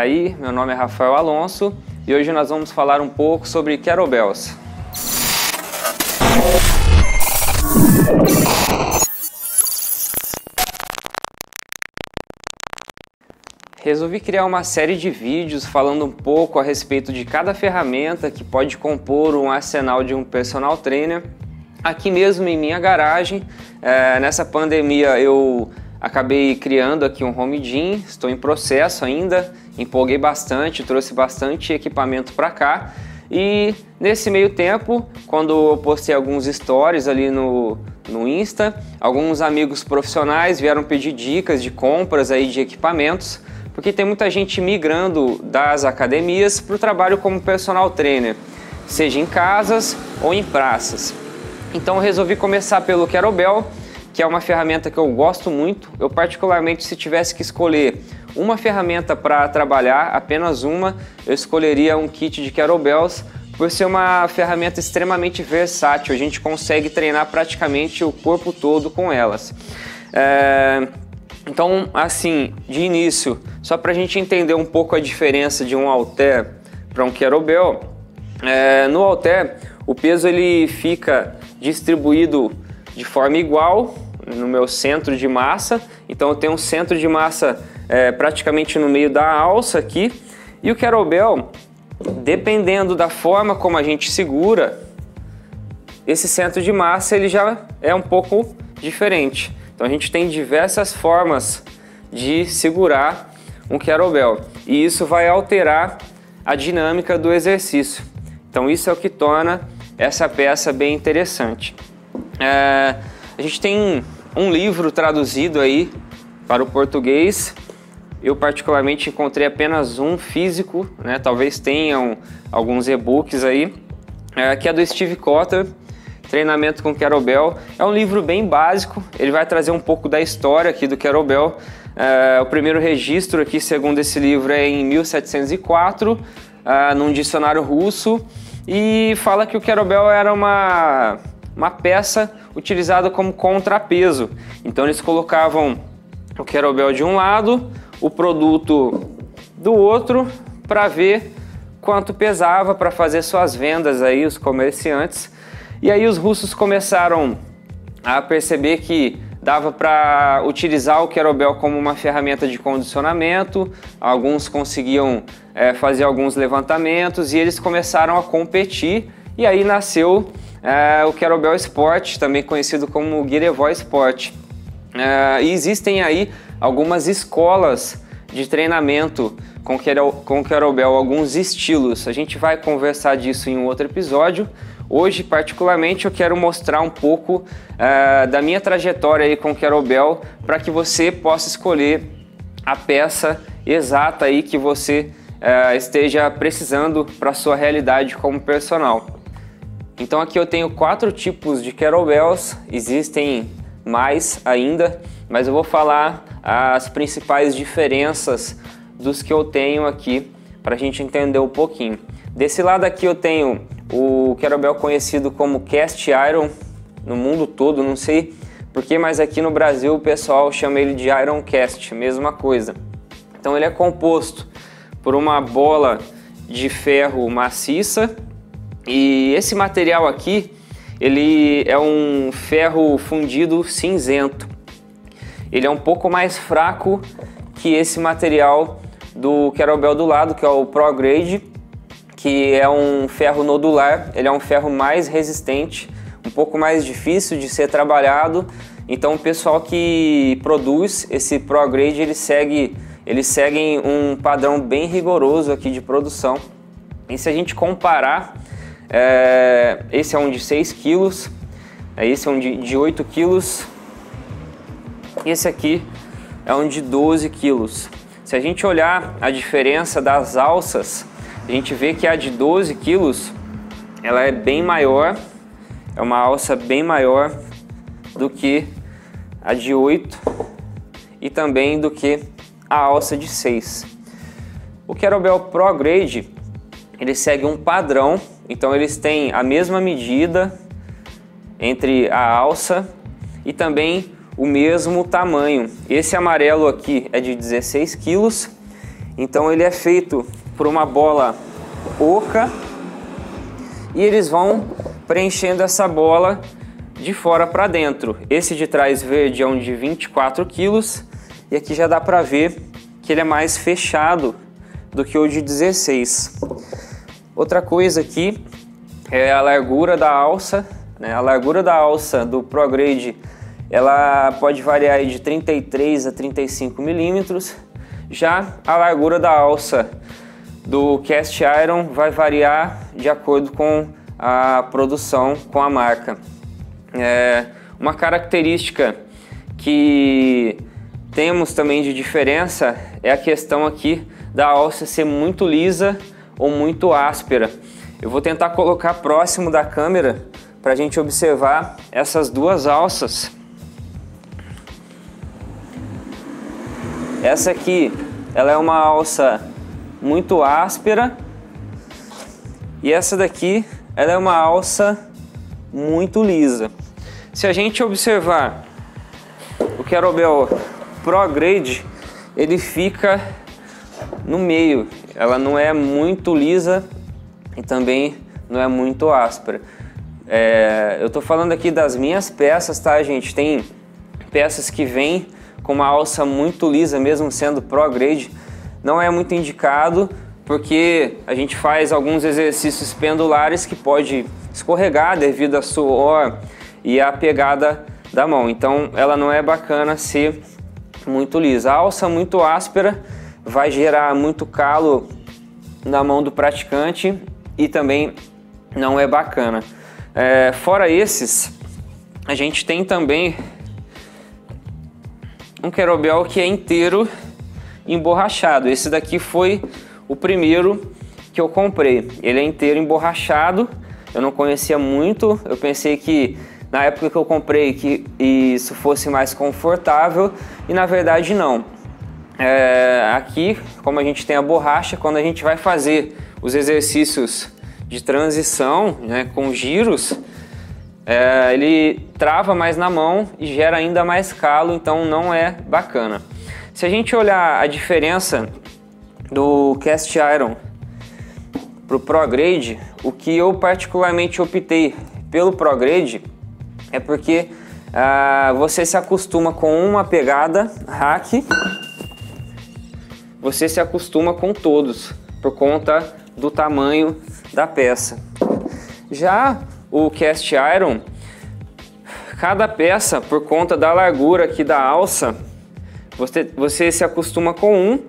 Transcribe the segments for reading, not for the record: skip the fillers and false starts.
E aí, meu nome é Rafael Alonso e hoje nós vamos falar um pouco sobre kettlebells. Resolvi criar uma série de vídeos falando um pouco a respeito de cada ferramenta que pode compor um arsenal de um personal trainer. Aqui mesmo em minha garagem, nessa pandemia eu acabei criando aqui um home gym, estou em processo ainda, empolguei bastante, trouxe bastante equipamento para cá. E nesse meio tempo, quando eu postei alguns stories ali no Insta, alguns amigos profissionais vieram pedir dicas de compras aí de equipamentos, porque tem muita gente migrando das academias para o trabalho como personal trainer, seja em casas ou em praças. Então eu resolvi começar pelo kettlebell, que é uma ferramenta que eu gosto muito. Eu particularmente, se tivesse que escolher uma ferramenta para trabalhar, apenas uma, eu escolheria um kit de kettlebells, por ser uma ferramenta extremamente versátil. A gente consegue treinar praticamente o corpo todo com elas. Então, assim, de início, só para a gente entender um pouco a diferença de um halter para um kettlebell, no halter o peso ele fica distribuído de forma igual no meu centro de massa. Então eu tenho um centro de massa praticamente no meio da alça aqui, e o kettlebell, dependendo da forma como a gente segura, esse centro de massa ele já é um pouco diferente. Então a gente tem diversas formas de segurar um kettlebell e isso vai alterar a dinâmica do exercício. Então isso é o que torna essa peça bem interessante. A gente tem um livro traduzido aí para o português. Eu particularmente encontrei apenas um físico, né? Talvez tenham alguns e-books aí, que é do Steve Cotter, Treinamento com Kettlebell. É um livro bem básico, ele vai trazer um pouco da história aqui do kettlebell. O primeiro registro aqui, segundo esse livro, é em 1704, num dicionário russo, e fala que o kettlebell era uma peça utilizada como contrapeso. Então eles colocavam o kettlebell de um lado, o produto do outro, para ver quanto pesava, para fazer suas vendas aí, os comerciantes. E aí os russos começaram a perceber que dava para utilizar o kettlebell como uma ferramenta de condicionamento. Alguns conseguiam fazer alguns levantamentos e eles começaram a competir, e aí nasceu o kettlebell Sport, também conhecido como Girevoi Sport. E existem aí algumas escolas de treinamento com kettlebell, alguns estilos. A gente vai conversar disso em um outro episódio. Hoje, particularmente, eu quero mostrar um pouco da minha trajetória aí com kettlebell, para que você possa escolher a peça exata aí que você esteja precisando para a sua realidade como personal. Então aqui eu tenho 4 tipos de kettlebells, existem mais ainda, mas eu vou falar as principais diferenças dos que eu tenho aqui para a gente entender um pouquinho. Desse lado aqui eu tenho o kettlebell conhecido como Cast Iron no mundo todo, não sei porquê, mas aqui no Brasil o pessoal chama ele de Iron Cast, mesma coisa. Então ele é composto por uma bola de ferro maciça, e esse material aqui, ele é um ferro fundido cinzento. Ele é um pouco mais fraco que esse material do kettlebell do lado, que é o Pro Grade, que é um ferro nodular. Ele é um ferro mais resistente, um pouco mais difícil de ser trabalhado. Então o pessoal que produz esse Pro Grade, eles seguem um padrão bem rigoroso aqui de produção. E se a gente comparar, esse é um de 6 kg, esse é um de 8 kg, e esse aqui é um de 12 kg. Se a gente olhar a diferença das alças, a gente vê que a de 12 kg ela é bem maior, é uma alça bem maior do que a de 8 e também do que a alça de 6. O kettlebell Pro Grade, ele segue um padrão, então eles têm a mesma medida entre a alça e também o mesmo tamanho. Esse amarelo aqui é de 16 kg Então ele é feito por uma bola oca e eles vão preenchendo essa bola de fora para dentro. Esse de trás verde é um de 24 quilos e aqui já dá para ver que ele é mais fechado do que o de 16. Outra coisa aqui é a largura da alça, né? A largura da alça do ProGrade ela pode variar de 33 a 35 milímetros. Já a largura da alça do Cast Iron vai variar de acordo com a produção, com a marca. Uma característica que temos também de diferença é a questão aqui da alça ser muito lisa ou muito áspera. Eu vou tentar colocar próximo da câmera para a gente observar essas duas alças. Essa aqui, ela é uma alça muito áspera e essa daqui, ela é uma alça muito lisa. Se a gente observar o Querobel ProGrade, ele fica no meio. Ela não é muito lisa e também não é muito áspera. Eu tô falando aqui das minhas peças, tá, gente? Tem peças que vêm com uma alça muito lisa, mesmo sendo ProGrade. Não é muito indicado, porque a gente faz alguns exercícios pendulares que pode escorregar devido a suor e a pegada da mão. Então ela não é bacana ser muito lisa. A alça muito áspera vai gerar muito calo na mão do praticante e também não é bacana. Fora esses, a gente tem também um Querobel que é inteiro emborrachado. Esse daqui foi o primeiro que eu comprei. Ele é inteiro emborrachado. Eu não conhecia muito. Eu pensei que na época que eu comprei que isso fosse mais confortável e na verdade não. Aqui, como a gente tem a borracha, quando a gente vai fazer os exercícios de transição, né, com giros, ele trava mais na mão e gera ainda mais calo, então não é bacana. Se a gente olhar a diferença do Cast Iron para o ProGrade, o que eu particularmente optei pelo ProGrade é porque você se acostuma com uma pegada hack, você se acostuma com todos por conta do tamanho da peça. Já o Cast Iron, cada peça, por conta da largura aqui da alça, você se acostuma com um.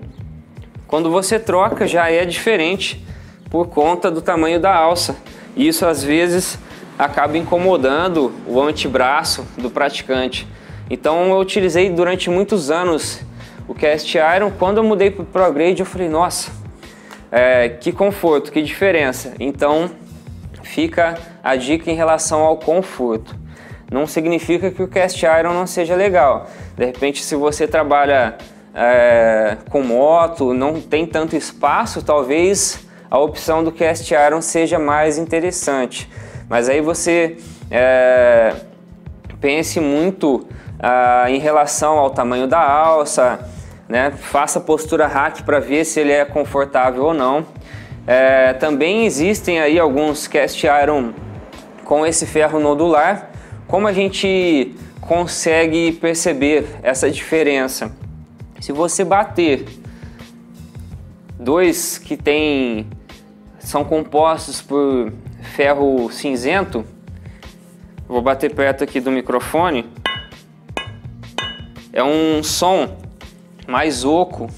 Quando você troca já é diferente por conta do tamanho da alça. E isso às vezes acaba incomodando o antebraço do praticante. Então eu utilizei durante muitos anos o Cast Iron. Quando eu mudei para o ProGrade eu falei, nossa, que conforto, que diferença. Então fica a dica em relação ao conforto. Não significa que o Cast Iron não seja legal. De repente, se você trabalha com moto, não tem tanto espaço, talvez a opção do Cast Iron seja mais interessante. Mas aí você pense muito em relação ao tamanho da alça, né? Faça postura hack para ver se ele é confortável ou não. Também existem aí alguns Cast Iron com esse ferro nodular. Como a gente consegue perceber essa diferença? Se você bater dois que são compostos por ferro cinzento, vou bater perto aqui do microfone, é um som mais oco.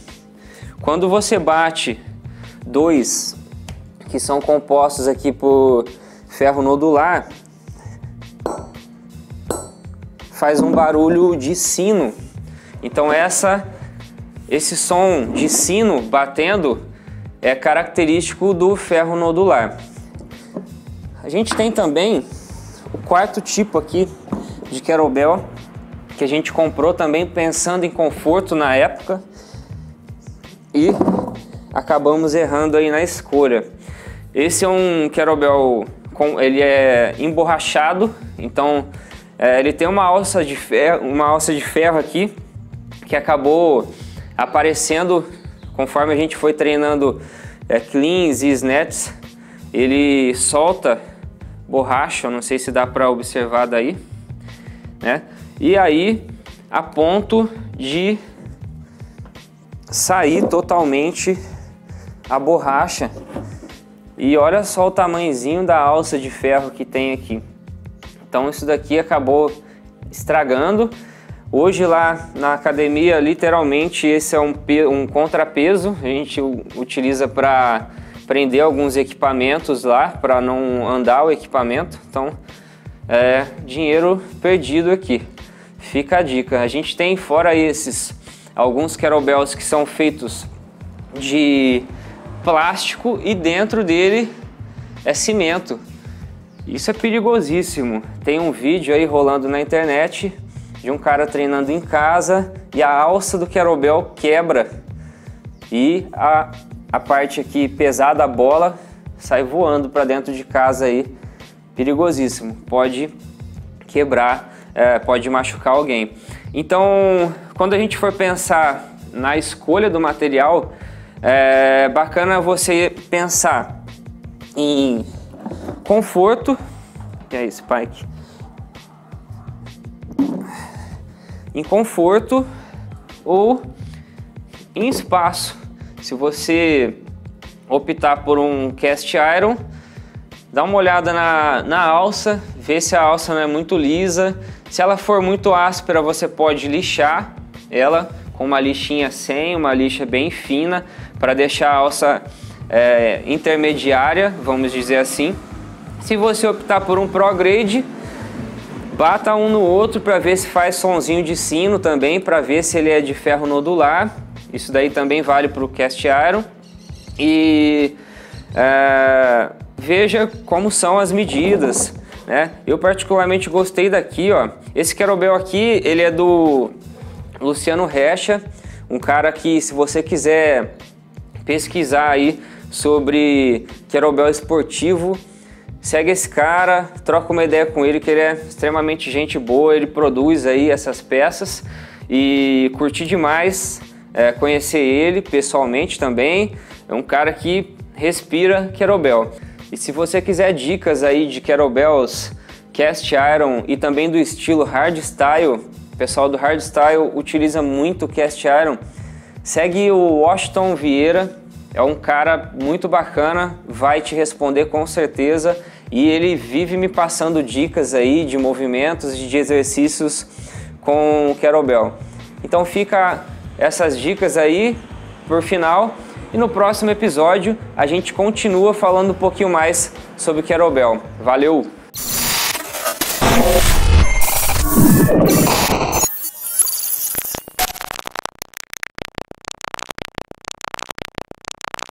Quando você bate dois que são compostos aqui por ferro nodular, faz um barulho de sino. Então esse som de sino batendo é característico do ferro nodular. A gente tem também o quarto tipo aqui de Querobel, que a gente comprou também pensando em conforto na época e acabamos errando aí na escolha. Esse é um Querobel, ele é emborrachado, então ele tem uma alça de ferro aqui que acabou aparecendo conforme a gente foi treinando cleans e snatches, ele solta borracha, não sei se dá para observar daí, né? E aí a ponto de sair totalmente a borracha. E olha só o tamanhozinho da alça de ferro que tem aqui. Então isso daqui acabou estragando. Hoje lá na academia, literalmente, esse é um contrapeso. A gente utiliza para prender alguns equipamentos lá, para não andar o equipamento. Então, dinheiro perdido aqui. Fica a dica. A gente tem, fora esses, alguns kettlebells que são feitos de plástico e dentro dele é cimento. Isso é perigosíssimo. Tem um vídeo aí rolando na internet de um cara treinando em casa e a alça do kettlebell quebra e a parte aqui pesada, a bola, sai voando para dentro de casa aí. Perigosíssimo. Pode quebrar, pode machucar alguém. Então, quando a gente for pensar na escolha do material, é bacana você pensar em conforto, que é Spike, em conforto ou em espaço. Se você optar por um cast iron, dá uma olhada na alça, vê se a alça não é muito lisa. Se ela for muito áspera, você pode lixar ela com uma lixinha sem, uma lixa bem fina, para deixar a alça intermediária, vamos dizer assim. Se você optar por um Pro Grade, bata um no outro para ver se faz sonzinho de sino também, para ver se ele é de ferro nodular. Isso daí também vale para o cast iron. E veja como são as medidas, né? Eu particularmente gostei daqui, ó. Esse kettlebell aqui, ele é do Luciano Recha, um cara que, se você quiser pesquisar aí sobre kettlebell esportivo, segue esse cara, troca uma ideia com ele, que ele é extremamente gente boa, ele produz aí essas peças, e curti demais conhecer ele pessoalmente também. É um cara que respira kettlebell. E se você quiser dicas aí de kettlebells cast iron e também do estilo hardstyle, o pessoal do hardstyle utiliza muito cast iron, segue o Washington Vieira, é um cara muito bacana, vai te responder com certeza, e ele vive me passando dicas aí de movimentos e de exercícios com o kettlebell. Então fica essas dicas aí por final, e no próximo episódio a gente continua falando um pouquinho mais sobre kettlebell. Valeu!